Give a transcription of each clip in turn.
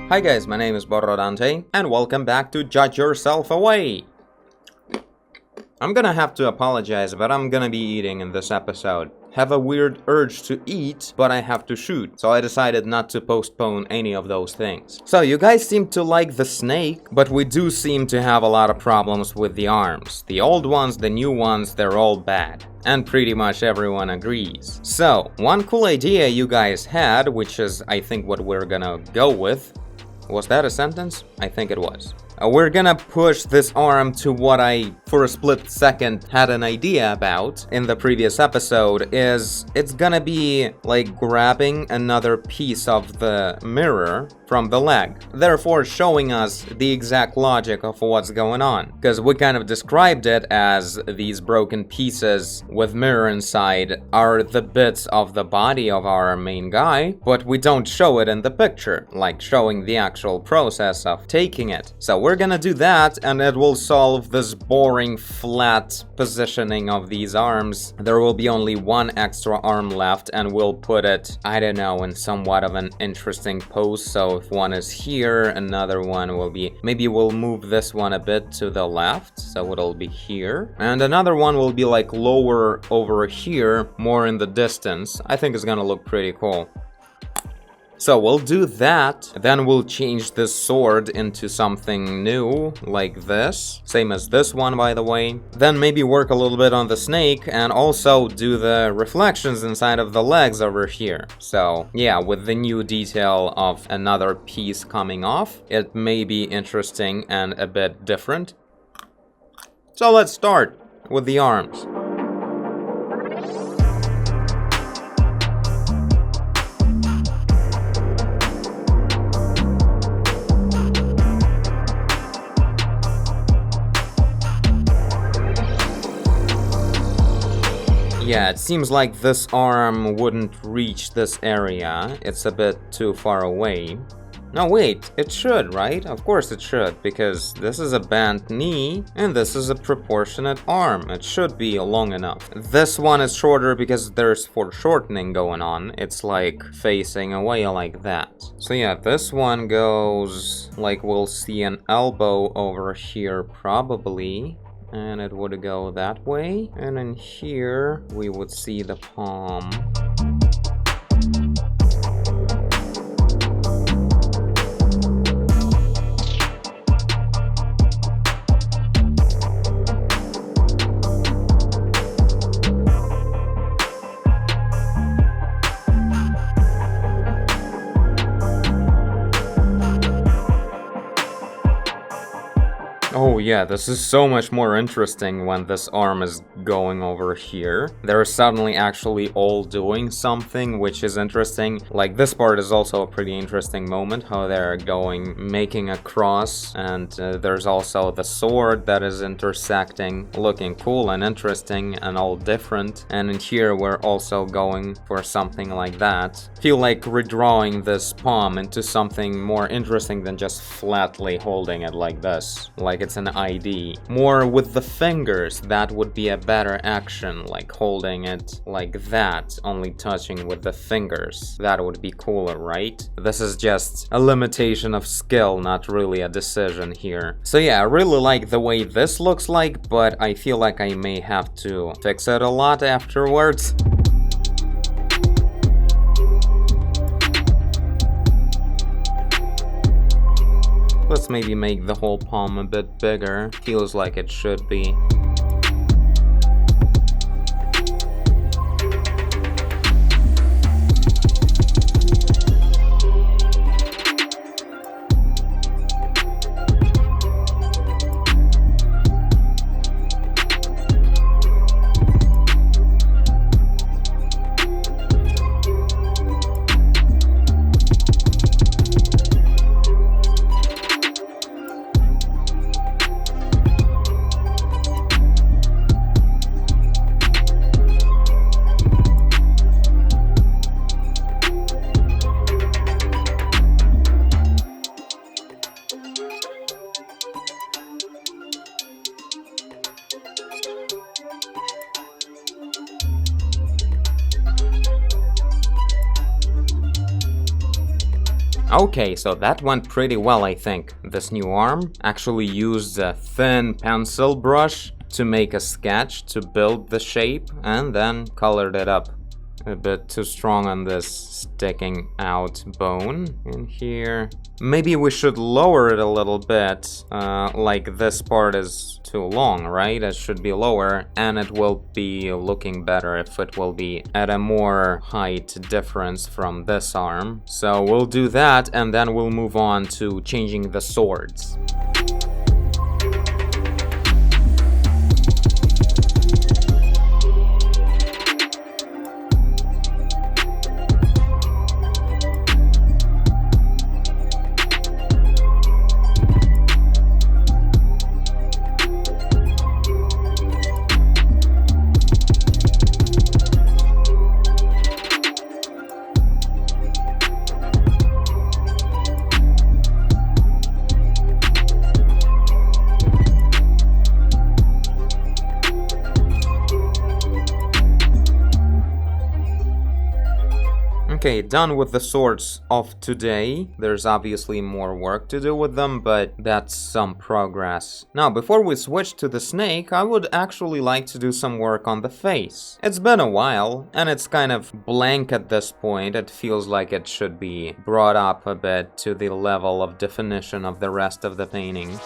Hi guys, my name is Borodante, and welcome back to Judge Yourself Away! I'm gonna have to apologize, but I'm gonna be eating in this episode. Have a weird urge to eat, but I have to shoot, so I decided not to postpone any of those things. So you guys seem to like the snake, but we do seem to have a lot of problems with the arms. The old ones, the new ones, they're all bad. And pretty much everyone agrees. So, one cool idea you guys had, which is I think what we're gonna go with. Was that a sentence? I think it was. We're gonna push this arm to what I, for a split second, had an idea about in the previous episode, is it's gonna be like grabbing another piece of the mirror from the leg, therefore showing us the exact logic of what's going on. Because we kind of described it as these broken pieces with mirror inside are the bits of the body of our main guy, but we don't show it in the picture, like showing the actual process of taking it. So we're gonna do that, and it will solve this boring flat positioning of these arms. There will be only one extra arm left, and we'll put it, I don't know, in somewhat of an interesting pose. So if one is here, another one will be, maybe we'll move this one a bit to the left, so it'll be here. And another one will be like lower over here, more in the distance. I think it's gonna look pretty cool. So we'll do that, then we'll change this sword into something new, like this. Same as this one, by the way. Then maybe work a little bit on the snake, and also do the reflections inside of the legs over here. So yeah, with the new detail of another piece coming off, it may be interesting and a bit different. So let's start with the arms. Yeah, it seems like this arm wouldn't reach this area. It's a bit too far away. No, wait, it should, right? Of course it should, because this is a bent knee, and this is a proportionate arm. It should be long enough. This one is shorter because there's foreshortening going on. It's like facing away like that. So yeah, this one goes like we'll see an elbow over here probably. And it would go that way, and in here we would see the palm. Oh yeah, this is so much more interesting when this arm is going over here. They're suddenly actually all doing something, which is interesting. Like, this part is also a pretty interesting moment, how they're going, making a cross, and there's also the sword that is intersecting, looking cool and interesting and all different. And in here we're also going for something like that. Feel like redrawing this palm into something more interesting than just flatly holding it like this, like it's an ID. More with the fingers, that would be a better action, like holding it like that, only touching with the fingers. That would be cooler, right? This is just a limitation of skill, not really a decision here. So yeah, I really like the way this looks like, but I feel like I may have to fix it a lot afterwards. Let's maybe make the whole palm a bit bigger. Feels like it should be. Okay, so that went pretty well, I think. This new arm actually used a thin pencil brush to make a sketch to build the shape and then colored it up. A bit too strong on this sticking out bone in here. Maybe we should lower it a little bit, like this part is too long, right? It should be lower, and it will be looking better if it will be at a more height difference from this arm. So we'll do that, and then we'll move on to changing the swords. Okay, done with the swords of today. There's obviously more work to do with them, but that's some progress. Now, before we switch to the snake, I would actually like to do some work on the face. It's been a while, and it's kind of blank at this point. It feels like it should be brought up a bit to the level of definition of the rest of the painting.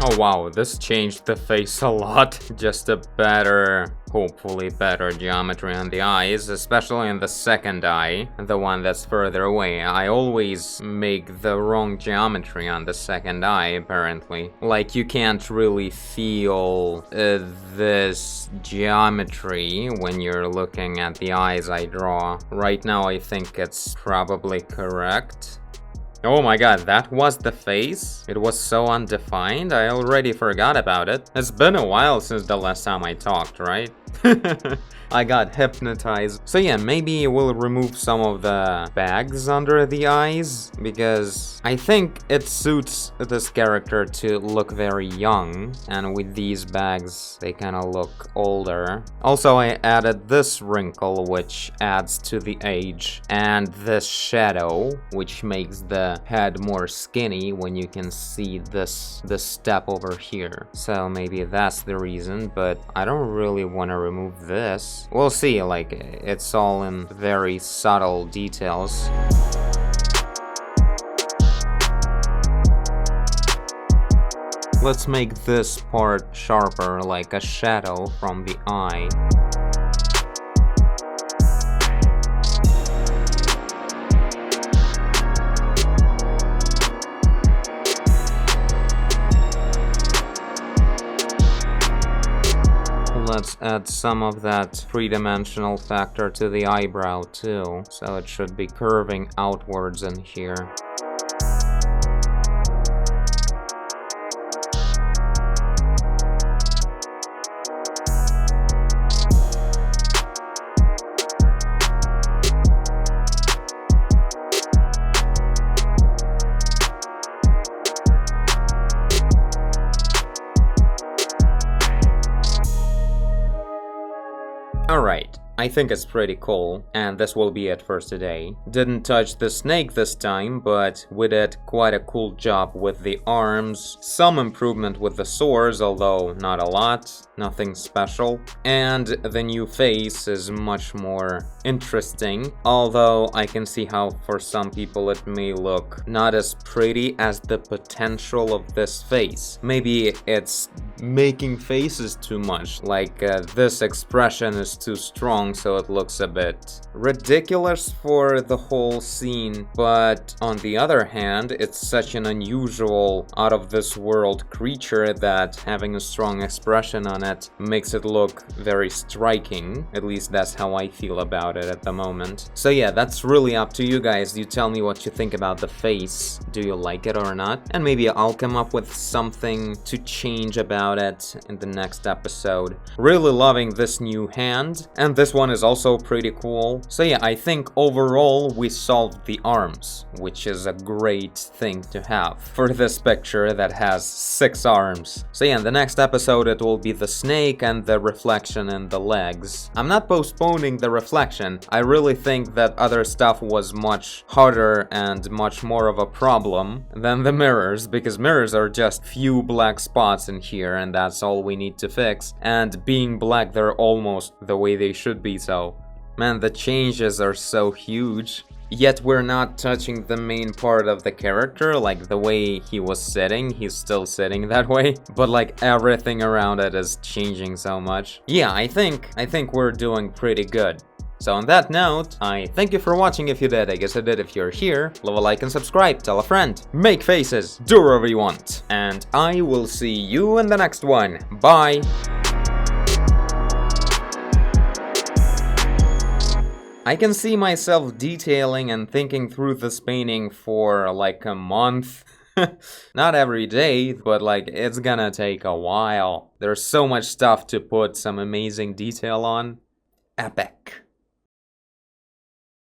Oh wow, this changed the face a lot. Just a better, hopefully better geometry on the eyes, especially in the second eye, the one that's further away. I always make the wrong geometry on the second eye, apparently. Like, you can't really feel this geometry when you're looking at the eyes I draw. Right now, I think it's probably correct. Oh my god, that was the face? It was so undefined, I already forgot about it. It's been a while since the last time I talked, right? I got hypnotized. So yeah, maybe we'll remove some of the bags under the eyes, because I think it suits this character to look very young, and with these bags, they kind of look older. Also, I added this wrinkle, which adds to the age, and this shadow, which makes the head more skinny when you can see this step over here. So maybe that's the reason, but I don't really want to remove this. We'll see, like, it's all in very subtle details. Let's make this part sharper, like a shadow from the eye. Let's add some of that three-dimensional factor to the eyebrow too, so it should be curving outwards in here. Alright, I think it's pretty cool, and this will be it for today. Didn't touch the snake this time, but we did quite a cool job with the arms, some improvement with the swords, although not a lot, nothing special, and the new face is much more interesting, although I can see how for some people it may look not as pretty as the potential of this face. Maybe it's making faces too much. Like, this expression is too strong, so it looks a bit ridiculous for the whole scene. But on the other hand, it's such an unusual, out-of-this-world creature that having a strong expression on it makes it look very striking. At least that's how I feel about it at the moment. So yeah, that's really up to you guys. You tell me what you think about the face. Do you like it or not? And maybe I'll come up with something to change about it in the next episode. Really loving this new hand, and this one is also pretty cool. So yeah, I think overall we solved the arms, which is a great thing to have for this picture that has 6 arms. So yeah, in the next episode it will be the snake and the reflection in the legs. I'm not postponing the reflection. I really think that other stuff was much harder and much more of a problem than the mirrors, because mirrors are just few black spots in here and that's all we need to fix. And being black, they're almost the way they should be, so man, the changes are so huge. Yet we're not touching the main part of the character, like the way he was sitting, he's still sitting that way, but like everything around it is changing so much. Yeah, I think we're doing pretty good. So on that note, I thank you for watching if you did. I guess I did if you're here. Leave a like and subscribe, tell a friend, make faces, do whatever you want. And I will see you in the next one. Bye! I can see myself detailing and thinking through this painting for like a month. Not every day, but like it's gonna take a while. There's so much stuff to put some amazing detail on. Epic.